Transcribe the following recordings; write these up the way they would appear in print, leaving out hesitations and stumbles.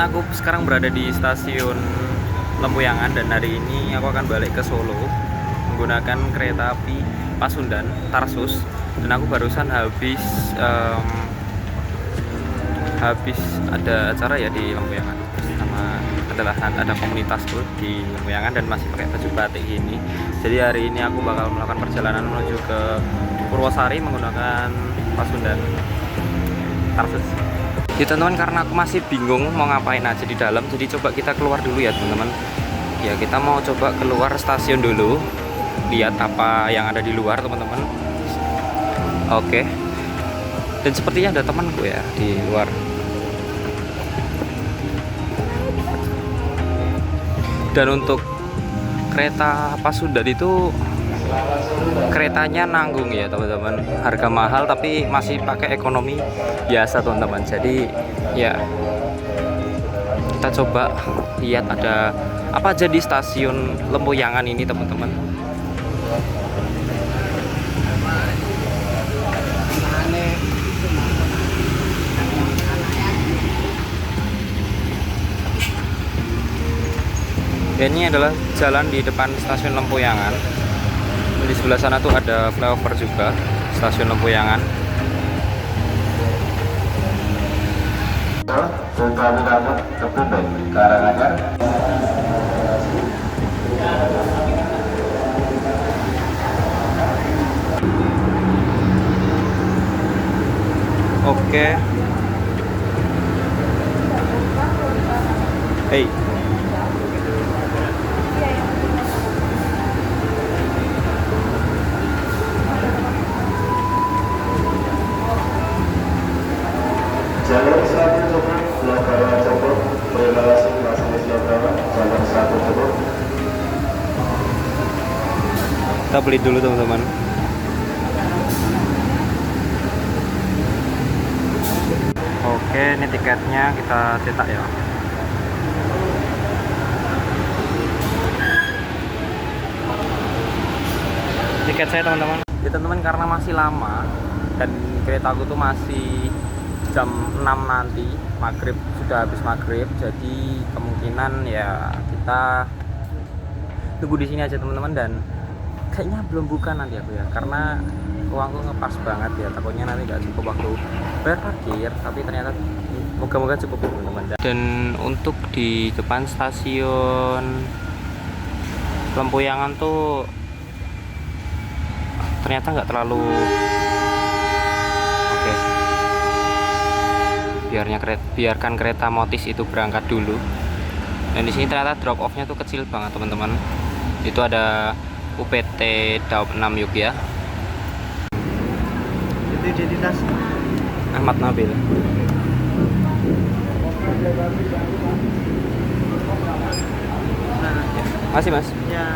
aku sekarang berada di stasiun Lempuyangan dan hari ini aku akan balik ke Solo menggunakan kereta api Pasundan Tarsus. Dan aku barusan habis ada acara ya di Lempuyangan, sama ada komunitas tuh di Lempuyangan dan masih pakai baju batik ini. Jadi hari ini aku bakal melakukan perjalanan menuju ke Purwosari menggunakan Pasundan Tarsus. Ya teman-teman, karena aku masih bingung mau ngapain aja di dalam, jadi coba kita keluar dulu ya teman-teman. Ya kita mau coba keluar stasiun dulu, lihat apa yang ada di luar teman-teman. Oke. Dan sepertinya ada temanku ya di luar. Dan untuk kereta Pasundan itu keretanya nanggung ya teman-teman, harga mahal tapi masih pakai ekonomi biasa teman-teman. Jadi ya kita coba lihat ada apa aja di stasiun Lempuyangan ini teman-teman. Ini adalah jalan di depan stasiun Lempuyangan. Di sebelah sana tuh ada flyover juga, stasiun Lempuyangan. Oke. Hey. Jalur 1 cukup, Surabaya cukup, relasi masih Surabaya, jalur 1 cukup. Kita beli dulu teman-teman. Oke, ini tiketnya kita cetak ya. Tiket saya teman-teman. Ya teman-teman, karena masih lama dan kereta aku tuh masih jam 6 nanti, maghrib, sudah habis maghrib, jadi kemungkinan ya kita tunggu di sini aja teman-teman. Dan kayaknya belum buka nanti aku ya, karena uangku ngepas banget ya, takutnya nanti nggak cukup waktu bayar parkir, tapi ternyata moga-moga cukup teman-teman. Dan untuk di depan stasiun Lempuyangan tuh ternyata nggak terlalu oke. Biarkan kereta Motis itu berangkat dulu. Dan di sini ternyata drop off-nya tuh kecil banget teman-teman. Itu ada UPT Daop 6 Yogyakarta. Itu identitas Ahmad Nabil. Masih mas? ya.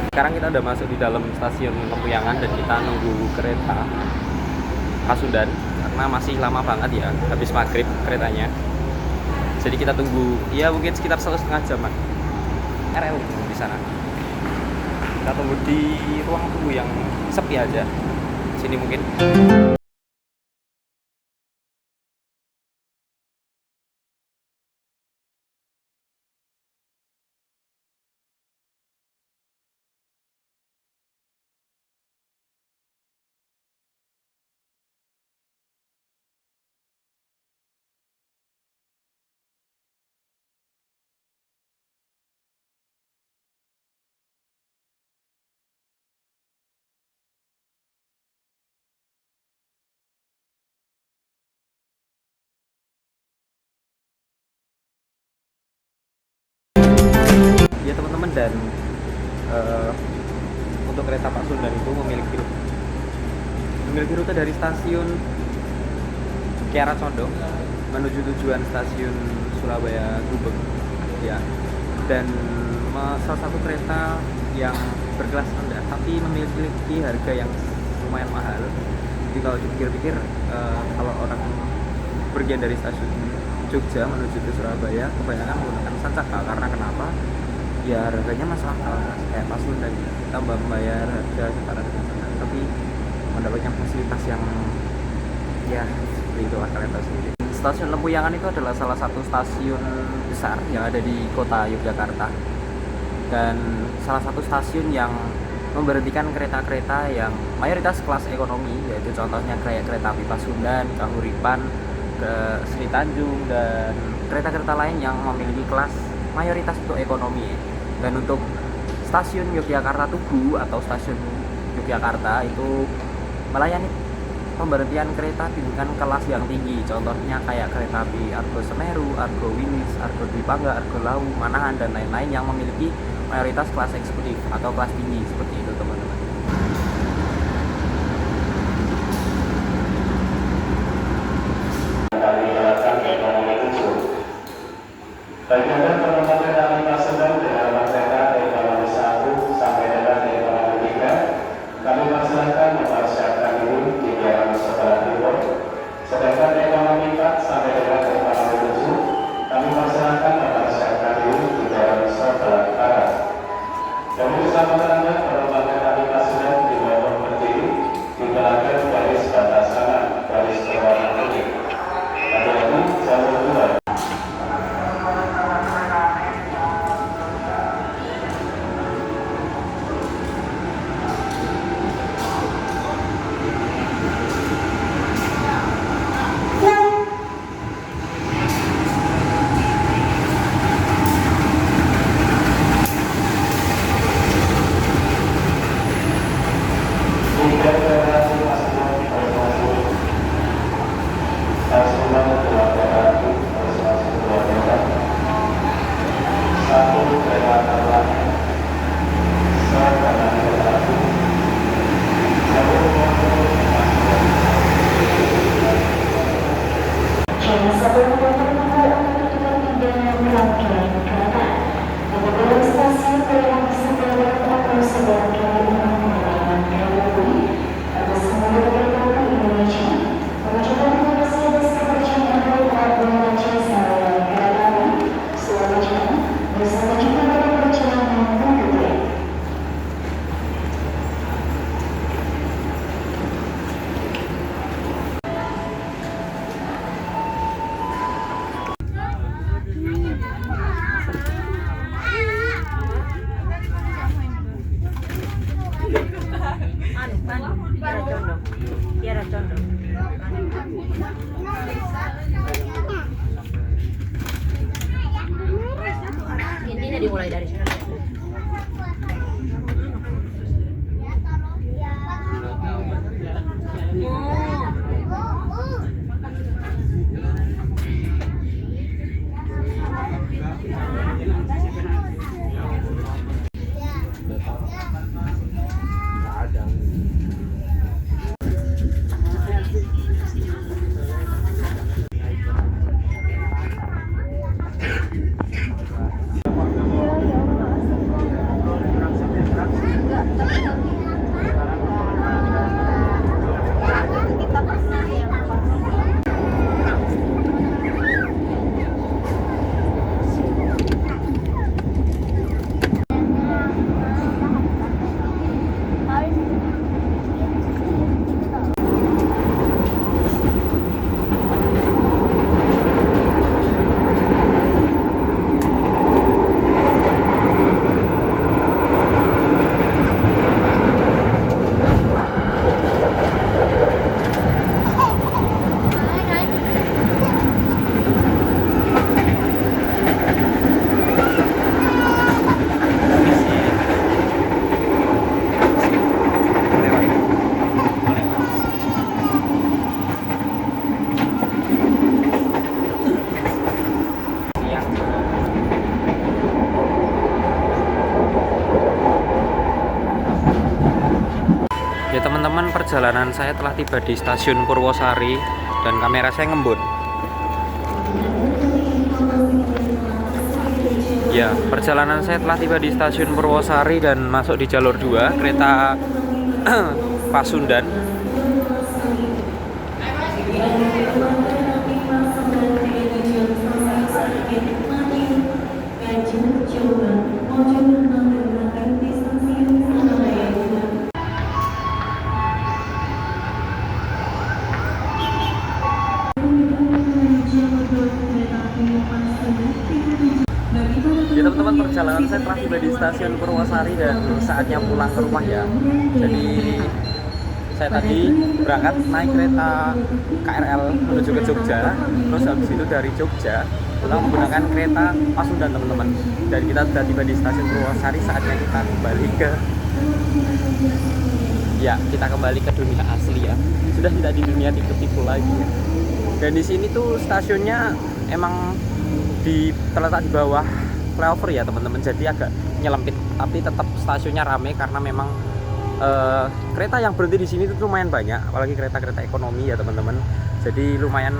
Sekarang kita udah masuk di dalam stasiun Lempuyangan dan kita nunggu kereta Pasundan karena masih lama banget ya, habis maghrib keretanya. Jadi kita tunggu ya mungkin sekitar 1,5 jaman. RL di sana. Kita tunggu di ruang tunggu yang sepi aja. Sini mungkin. Ya teman-teman, dan untuk kereta Pasundan itu memiliki rute dari stasiun Kiara Condong menuju tujuan stasiun Surabaya Gubeng ya. Dan salah satu kereta yang berkelas rendah tapi memiliki harga yang lumayan mahal. Jadi kalau dipikir-pikir, kalau orang pergi dari stasiun Jogja menuju ke Surabaya kebanyakan menggunakan Sancaka. Karena kenapa? Ya harganya masuk akal, kayak Pasundan kita membayar harga setara dengan Sancaka tapi mendapatkan fasilitas yang ya seperti itu, kalian tahu sendiri. Stasiun Lempuyangan itu adalah salah satu stasiun besar yang ada di kota Yogyakarta, dan salah satu stasiun yang memberhentikan kereta-kereta yang mayoritas kelas ekonomi, yaitu contohnya kayak kereta api Pasundan, Kahuripan, ke Sri Tanjung, dan kereta-kereta lain yang memiliki kelas mayoritas untuk ekonomi. Dan untuk stasiun Yogyakarta Tugu atau stasiun Yogyakarta itu melayani pemberhentian kereta dengan kelas yang tinggi, contohnya kayak kereta api Argo Semeru, Argo Winis, Argo Dwi Pangga, Argo Lawu, Manahan, dan lain-lain yang memiliki mayoritas kelas eksekutif atau kelas tinggi, seperti itu teman-teman. Bagi Anda penumpang kereta api Pasundan dengan nomor kereta ekonomi 1 sampai dengan ekonomi 3, kami persilakan mempersiapkan diri di jalan sebelah timur. Sedangkan ekonomi 4 sampai dengan ekonomi 7, kami persilakan mempersiapkan diri di jalan sebelah barat. Kami bersama Anda penumpang kereta api Pasundan dimohon berdiri di belakang garis batas kanan, garis berwarna putih. Hati-hati, jalur 2. Tiara condong. Intinya dimulai dari sana. Ya teman-teman, perjalanan saya telah tiba di stasiun Purwosari dan kamera saya ngembun. Ya, perjalanan saya telah tiba di stasiun Purwosari dan masuk di jalur 2 kereta Pasundan. perjalanan saya telah tiba di stasiun Purwosari dan saatnya pulang ke rumah ya. Jadi saya tadi berangkat naik kereta KRL menuju ke Jogja, terus habis itu dari Jogja pulang menggunakan kereta Pasundan teman-teman. Dan kita sudah tiba di stasiun Purwosari, saatnya kita kembali ke dunia asli ya. Sudah tidak di dunia tipu-tipu lagi ya. Dan di sini tuh stasiunnya emang terletak di bawah flyover ya teman-teman, jadi agak nyelempit, tapi tetap stasiunnya rame karena memang kereta yang berhenti di sini tuh lumayan banyak, apalagi kereta-kereta ekonomi ya teman-teman. Jadi lumayan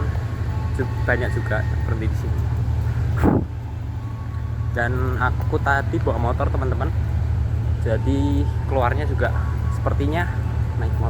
banyak juga berhenti di sini. Dan aku tadi bawa motor teman-teman, jadi keluarnya juga sepertinya naik motor.